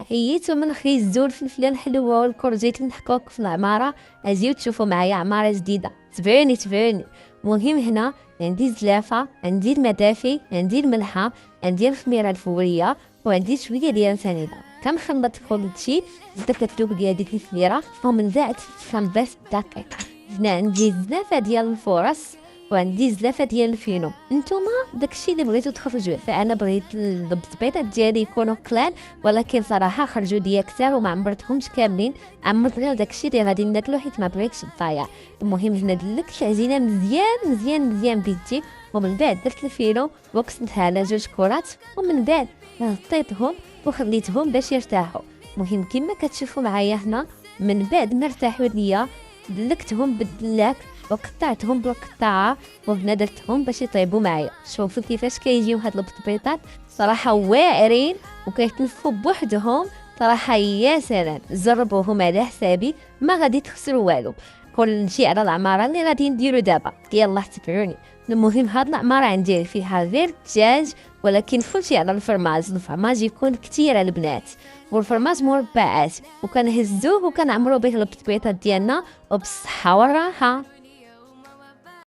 حييتو من خيزو الفلفله الحلوه والكورجيت المحكوك في العماره. اجيو تشوفوا معايا عماره جديده. تبعوني. مهم هنا عندي الزلافه، عندي المدافي، عندي الملحه، عندي الخميره الفوريه، وعندي شويه ديال الفانيلا. كنخلط كل شيء زدت الذوب ديال ديك الخميره ومن بعد كنضيف الدقيق. هنا عندي زلافه ديال الفرص وعندي زلافه ديال الفينو. نتوما داكشي اللي بغيتو تخرجوه. فانا بغيت البيضات ديالي يكونوا قلال، ولكن صراحه خرجوا ليا كثار وما عمرتهمش كاملين. عمرت غير داكشي اللي غادي ناكلو حيت ما بغيتش الضايع. المهم هنا دلكت العجينه مزيان بيدي، ومن بعد درت الفينو وقسمتها على 2 كرات، ومن بعد غطيتهم وخليتهم باش يرتاحوا. المهم كما كتشوفوا معايا هنا من بعد ما ارتاحوا ليا دلكتهم بالدلاك وقطعتهم بالقطاعه، وهنا درتهم باش يطيبوا معايا. شوفوا كيفاش كيجيو هاد البطبيطات، صراحه واعرين وكيتنفخوا بوحدهم. صراحه يا سلام، جربوهم على حسابي ما غادي تخسروا والو. كل شيء على العماره اللي غادي نديرو دابا. يلاه تبعوني. المهم هاد العماره عندي فيها غير الدجاج، ولكن كل شيء على الفرماج يكون كتير البنات، والفرماج مربعات، وكنهزوه وكنعمرو به البطبيطات ديالنا وبالصحه والراحه.